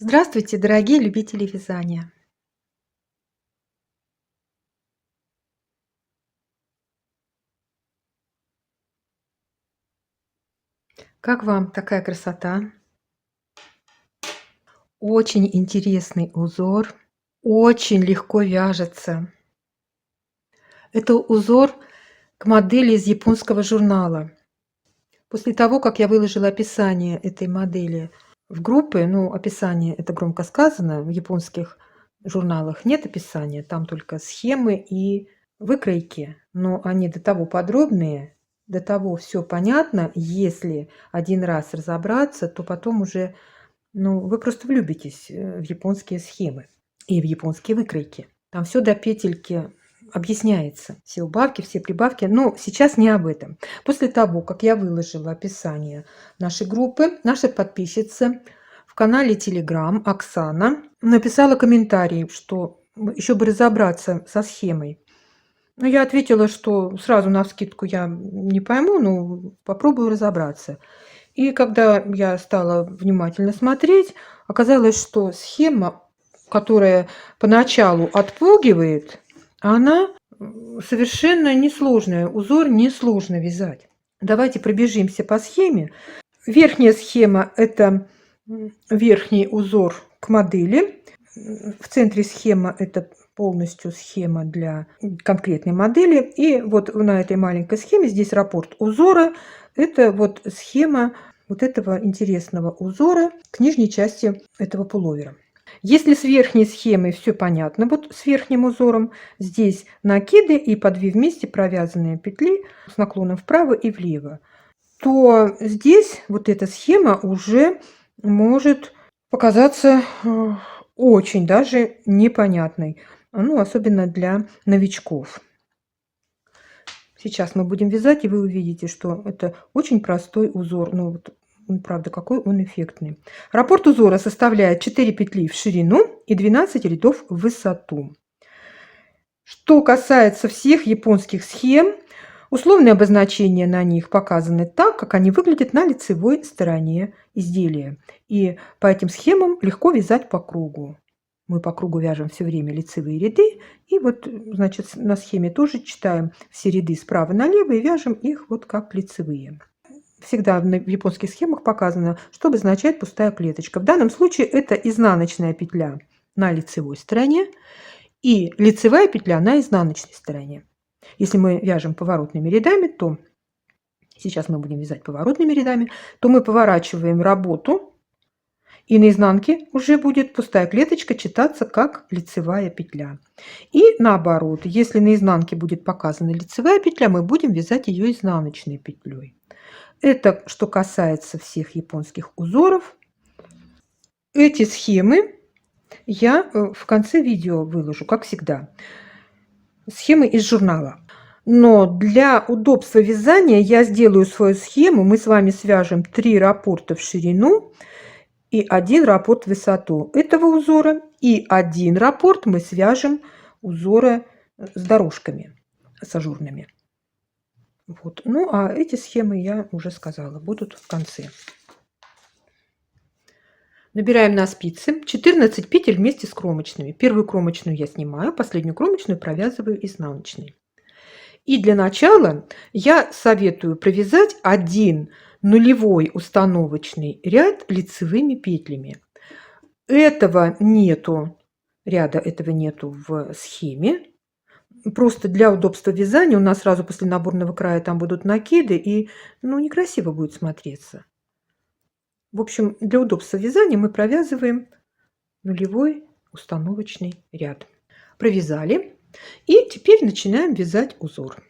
Здравствуйте, дорогие любители вязания! Как вам такая красота? Очень интересный узор, очень легко вяжется. Это узор к модели из японского журнала. После того, как я выложила описание этой модели в группы, ну, описание- это громко сказано, в японских журналах нет описания, там только схемы и выкройки, но они до того подробные, до того все понятно. Если один раз разобраться, то потом уже, ну, вы просто влюбитесь, в японские схемы и в японские выкройки. Там все до петельки объясняется, все убавки, все прибавки. Но сейчас не об этом. После того, как я выложила описание нашей группы, наша подписчица в канале Telegram Оксана написала комментарий, что еще бы разобраться со схемой. Ну, я ответила, что сразу навскидку я не пойму, но попробую разобраться. И когда я стала внимательно смотреть, оказалось, что схема, которая поначалу отпугивает, она совершенно несложная. Узор несложно вязать. Давайте пробежимся по схеме. Верхняя схема – это верхний узор к модели. В центре схема – это полностью схема для конкретной модели. И вот на этой маленькой схеме здесь раппорт узора. Это вот схема вот этого интересного узора к нижней части этого пуловера. Если с верхней схемой все понятно, вот с верхним узором, здесь накиды и по 2 вместе провязанные петли с наклоном вправо и влево, то здесь вот эта схема уже может показаться очень даже непонятной, ну, особенно для новичков. Сейчас мы будем вязать, и вы увидите, что это очень простой узор. Ну, вот, правда, какой он эффектный. Раппорт узора составляет 4 петли в ширину и 12 рядов в высоту. Что касается всех японских схем, условные обозначения на них показаны так, как они выглядят на лицевой стороне изделия. И по этим схемам легко вязать по кругу. Мы по кругу вяжем все время лицевые ряды. И вот, значит, на схеме тоже читаем все ряды справа налево и вяжем их вот как лицевые. Всегда в японских схемах показано, что обозначает пустая клеточка. В данном случае это изнаночная петля на лицевой стороне и лицевая петля на изнаночной стороне. Если мы вяжем поворотными рядами, то сейчас мы будем вязать поворотными рядами, то мы поворачиваем работу, и на изнанке уже будет пустая клеточка читаться как лицевая петля. И наоборот, если на изнанке будет показана лицевая петля, мы будем вязать ее изнаночной петлей. Это что касается всех японских узоров. Эти схемы я в конце видео выложу, как всегда. Схемы из журнала. Но для удобства вязания я сделаю свою схему. Мы с вами свяжем 3 раппорта в ширину и 1 раппорт в высоту этого узора. И 1 раппорт мы свяжем узора с дорожками, с ажурными. Вот. Ну, а эти схемы, я уже сказала, будут в конце. Набираем на спицы 14 петель вместе с кромочными. Первую кромочную я снимаю, последнюю кромочную провязываю изнаночной. И для начала я советую провязать 1 нулевой установочный ряд лицевыми петлями. Этого нету, ряда этого нету в схеме. Просто для удобства вязания у нас сразу после наборного края там будут накиды, и, ну, некрасиво будет смотреться. В общем, для удобства вязания мы провязываем нулевой установочный ряд. Провязали. И теперь начинаем вязать узор.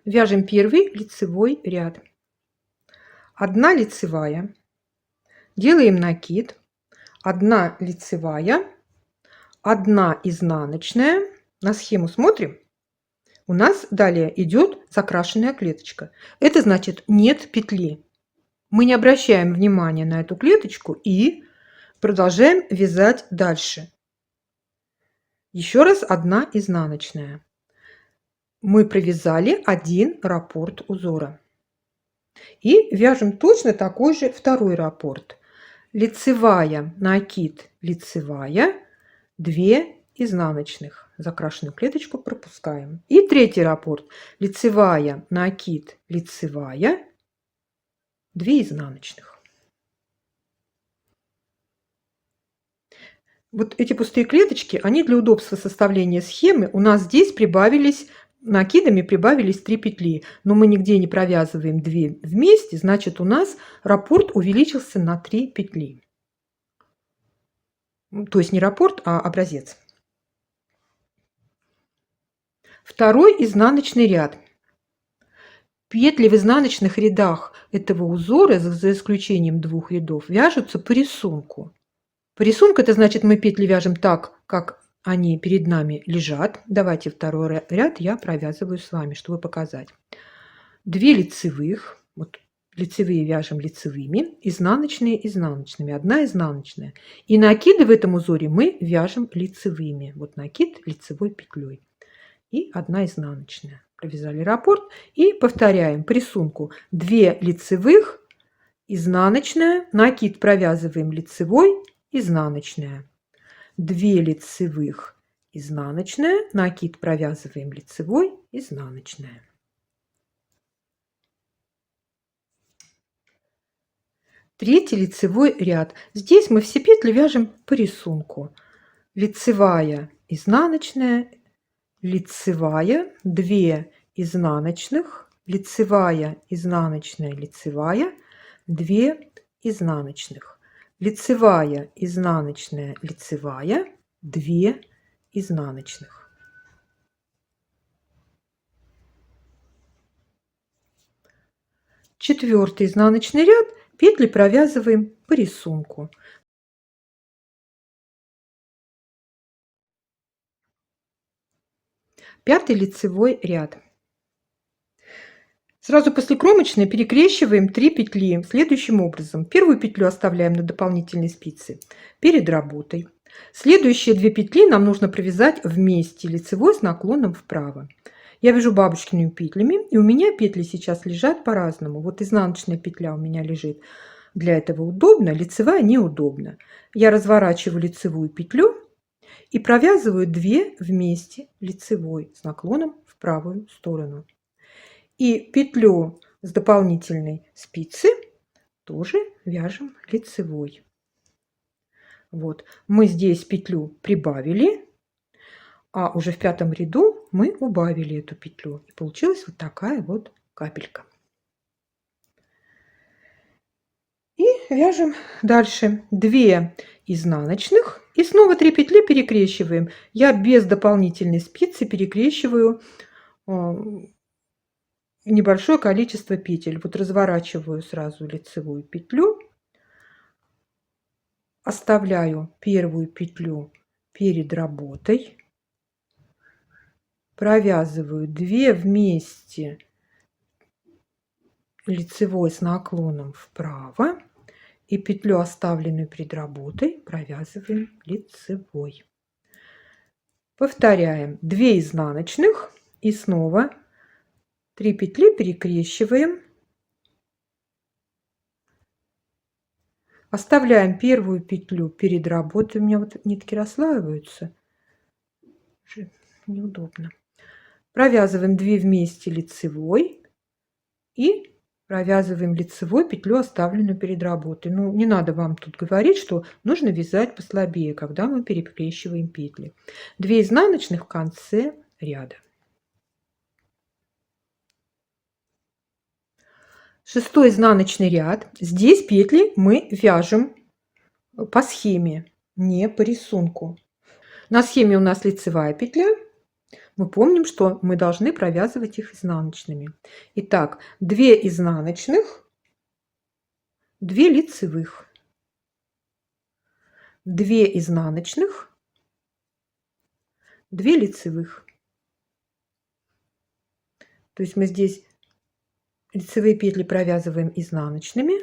Вяжем первый лицевой ряд. 1 лицевая. Делаем накид. 1 лицевая. 1 изнаночная. На схему смотрим. У нас далее идет закрашенная клеточка. Это значит нет петли. Мы не обращаем внимания на эту клеточку и продолжаем вязать дальше. Еще раз 1 изнаночная. Мы провязали 1 раппорт узора. И вяжем точно такой же второй раппорт. Лицевая, накид, лицевая, 2 изнаночных. Закрашенную клеточку пропускаем. И третий раппорт. Лицевая, накид, лицевая, 2 изнаночных. Вот эти пустые клеточки, они для удобства составления схемы. У нас здесь прибавились, накидами прибавились 3 петли, но мы нигде не провязываем 2 вместе, значит у нас раппорт увеличился на 3 петли. То есть не раппорт, а образец. Второй изнаночный ряд. Петли в изнаночных рядах этого узора, за исключением 2 рядов, вяжутся по рисунку. По рисунку это значит, мы петли вяжем так, как они перед нами лежат. Давайте второй ряд я провязываю с вами, чтобы показать. 2 лицевых, вот лицевые вяжем лицевыми, изнаночные изнаночными, 1 изнаночная. И накиды в этом узоре мы вяжем лицевыми. Вот накид лицевой петлей и 1 изнаночная. Провязали раппорт и повторяем по рисунку: 2 лицевых, изнаночная, накид провязываем лицевой, изнаночная, 2 лицевых, изнаночная, накид провязываем лицевой, изнаночная. Третий лицевой ряд. Здесь мы все петли вяжем по рисунку. Лицевая, изнаночная, лицевая, 2 изнаночных, лицевая, изнаночная, лицевая, 2 изнаночных, лицевая, изнаночная, лицевая, 2 изнаночных. Четвертый изнаночный ряд, петли провязываем по рисунку. Пятый лицевой ряд. Сразу после кромочной перекрещиваем 3 петли следующим образом. Первую петлю оставляем на дополнительной спице перед работой. Следующие 2 петли нам нужно провязать вместе, лицевой с наклоном вправо. Я вяжу бабушкиными петлями, и у меня петли сейчас лежат по-разному. Вот изнаночная петля у меня лежит для этого удобно, лицевая неудобно. Я разворачиваю лицевую петлю и провязываю 2 вместе лицевой с наклоном в правую сторону. И петлю с дополнительной спицы тоже вяжем лицевой. Вот, мы здесь петлю прибавили, а уже в 5 ряду мы убавили эту петлю. И получилась вот такая вот капелька. И вяжем дальше 2 изнаночных и снова 3 петли перекрещиваем. Я без дополнительной спицы перекрещиваю небольшое количество петель. Вот разворачиваю сразу лицевую петлю, оставляю первую петлю перед работой, провязываю 2 вместе лицевой с наклоном вправо и петлю, оставленную перед работой, провязываем лицевой. Повторяем 2 изнаночных и снова 3 петли перекрещиваем, оставляем первую петлю перед работой. У меня вот нитки расслаиваются, неудобно. Провязываем 2 вместе лицевой и провязываем лицевой петлю, оставленную перед работой. Ну, не надо вам тут говорить, что нужно вязать послабее, когда мы перекрещиваем петли. 2 изнаночных в конце ряда. Шестой изнаночный ряд. Здесь петли мы вяжем по схеме, не по рисунку. На схеме у нас лицевая петля. Мы помним, что мы должны провязывать их изнаночными. Итак, 2 изнаночных, 2 лицевых, 2 изнаночных, 2 лицевых. То есть мы здесь лицевые петли провязываем изнаночными,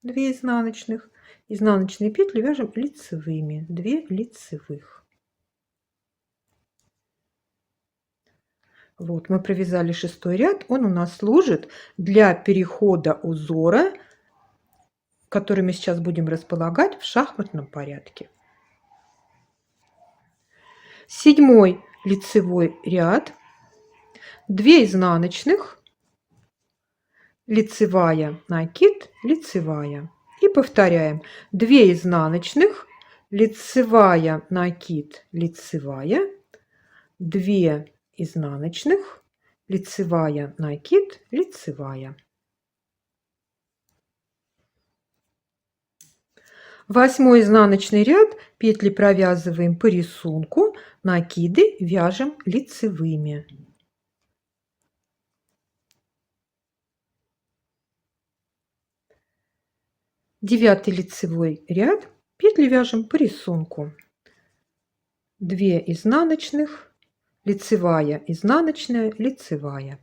2 изнаночных, изнаночные петли вяжем лицевыми, 2 лицевых. Вот, мы провязали 6 ряд, он у нас служит для перехода узора который мы сейчас будем располагать в шахматном порядке. 7 лицевой ряд, 2 изнаночных, лицевая, накид, лицевая. И повторяем: 2 изнаночных, лицевая, накид, лицевая, 2 изнаночных, лицевая, накид, лицевая. 8 изнаночный ряд, петли провязываем по рисунку, накиды вяжем лицевыми. 9 лицевой ряд, петли вяжем по рисунку. 2 изнаночных, лицевая, изнаночная, лицевая.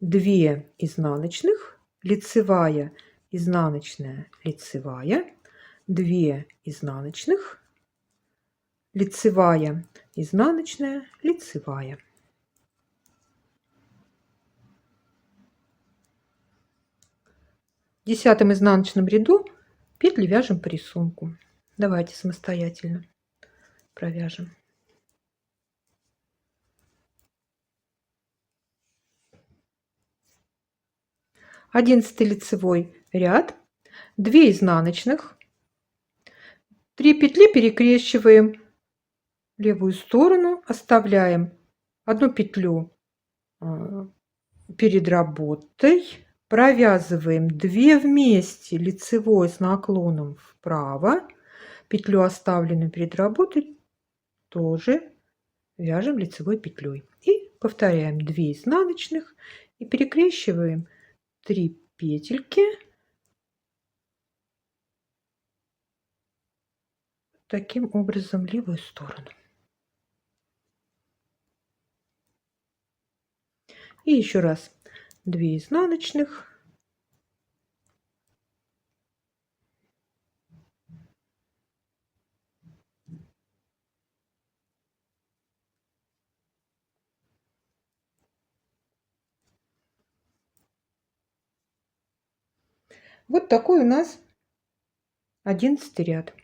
2 изнаночных, лицевая, изнаночная, лицевая. 2 изнаночных, лицевая, изнаночная, лицевая. В 10 изнаночном ряду петли вяжем по рисунку. Давайте самостоятельно провяжем. 11 лицевой ряд, 2 изнаночных, 3 петли перекрещиваем в левую сторону, оставляем 1 петлю перед работой, провязываем 2 вместе лицевой с наклоном вправо, петлю, оставленную перед работой, тоже вяжем лицевой петлей. И повторяем: 2 изнаночных и перекрещиваем 3 петельки таким образом в левую сторону. И еще раз: 2 изнаночных, вот такой у нас 11 ряд.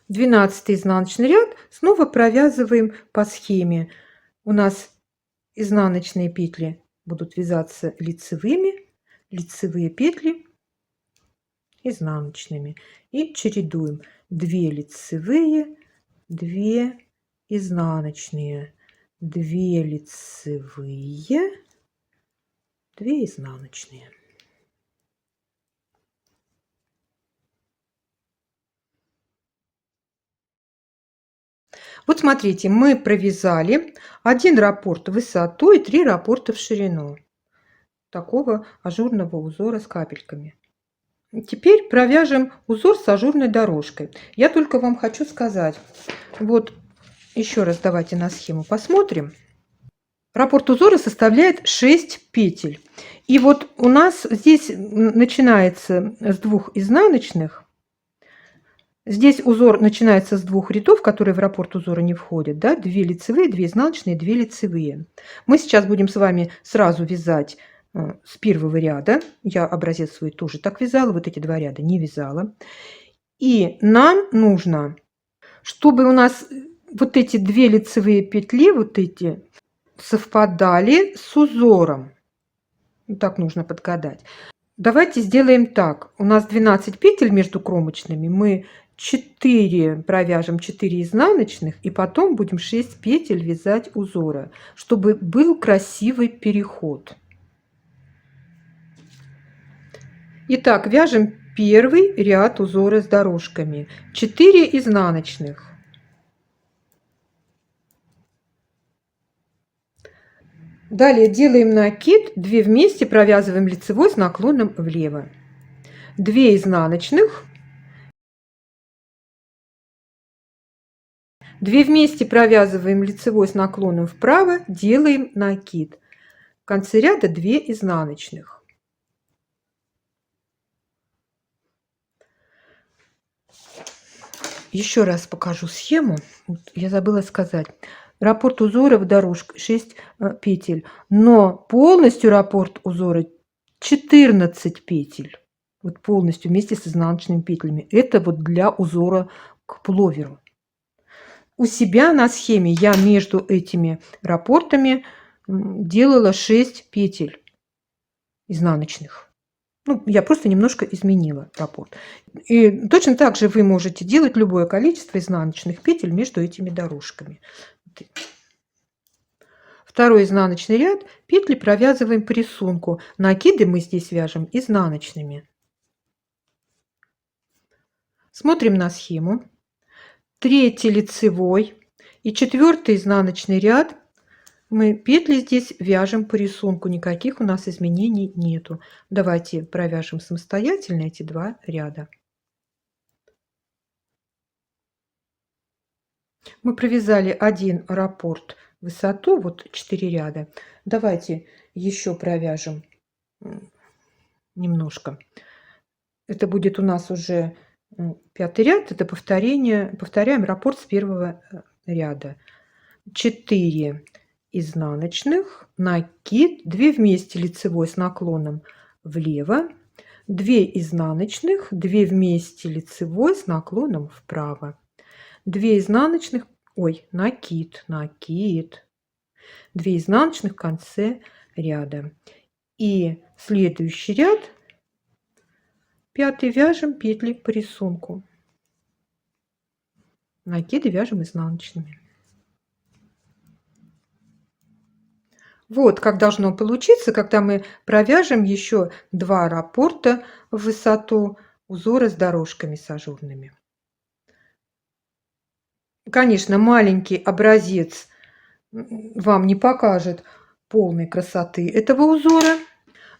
12 изнаночный ряд, снова провязываем по схеме. У нас изнаночные петли будут вязаться лицевыми, лицевые петли изнаночными. И чередуем: 2 лицевые, 2 изнаночные, 2 лицевые, 2 изнаночные. Вот смотрите, мы провязали 1 раппорт в высоту и 3 раппорта в ширину такого ажурного узора с капельками. Теперь провяжем узор с ажурной дорожкой. Я только вам хочу сказать, вот еще раз давайте на схему посмотрим. Раппорт узора составляет 6 петель. И вот у нас здесь начинается с 2 изнаночных. Здесь узор начинается с 2 рядов, которые в раппорт узора не входят. Да? 2 лицевые, 2 изнаночные, 2 лицевые. Мы сейчас будем с вами сразу вязать с первого ряда. Я образец свой тоже так вязала, вот эти 2 ряда не вязала. И нам нужно, чтобы у нас вот эти 2 лицевые петли, вот эти, совпадали с узором. Так нужно подгадать. Давайте сделаем так. У нас 12 петель между кромочными. Мы 4 провяжем 4 изнаночных и потом будем 6 петель вязать узора, чтобы был красивый переход. Итак, вяжем первый ряд узора с дорожками. 4 изнаночных. Далее делаем накид, 2 вместе провязываем лицевой с наклоном влево. 2 изнаночных. 2 вместе провязываем лицевой с наклоном вправо, делаем накид. В конце ряда 2 изнаночных. Еще раз покажу схему. Я забыла сказать. Раппорт узора в дорожку 6 петель, но полностью раппорт узора 14 петель. Вот полностью вместе с изнаночными петлями. Это вот для узора к пуловеру. У себя на схеме я между этими раппортами делала 6 петель изнаночных. Ну, я просто немножко изменила раппорт. И точно так же вы можете делать любое количество изнаночных петель между этими дорожками. Второй изнаночный ряд, петли провязываем по рисунку. Накиды мы здесь вяжем изнаночными. Смотрим на схему. Третий лицевой и четвертый изнаночный ряд мы петли здесь вяжем по рисунку. Никаких у нас изменений нету. Давайте провяжем самостоятельно эти два ряда. Мы провязали один раппорт в высоту, вот 4 ряда. Давайте еще провяжем немножко. Это будет у нас уже 5-й ряд, это повторение. Повторяем раппорт с первого ряда. 4 изнаночных, накид, 2 вместе лицевой с наклоном влево, 2 изнаночных, 2 вместе лицевой с наклоном вправо, 2 изнаночных, накид, 2 изнаночных в конце ряда. И следующий ряд, 5-й, вяжем петли по рисунку. Накиды вяжем изнаночными. Вот как должно получиться, когда мы провяжем еще 2 раппорта в высоту узора с дорожками с ажурными. Конечно, маленький образец вам не покажет полной красоты этого узора,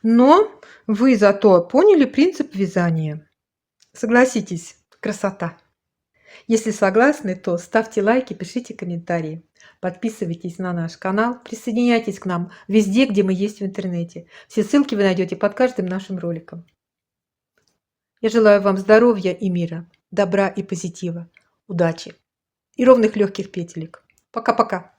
но вы зато поняли принцип вязания. Согласитесь, красота. Если согласны, то ставьте лайки, пишите комментарии. Подписывайтесь на наш канал, присоединяйтесь к нам везде, где мы есть в интернете. Все ссылки вы найдете под каждым нашим роликом. Я желаю вам здоровья и мира, добра и позитива, удачи и ровных легких петелек. Пока-пока.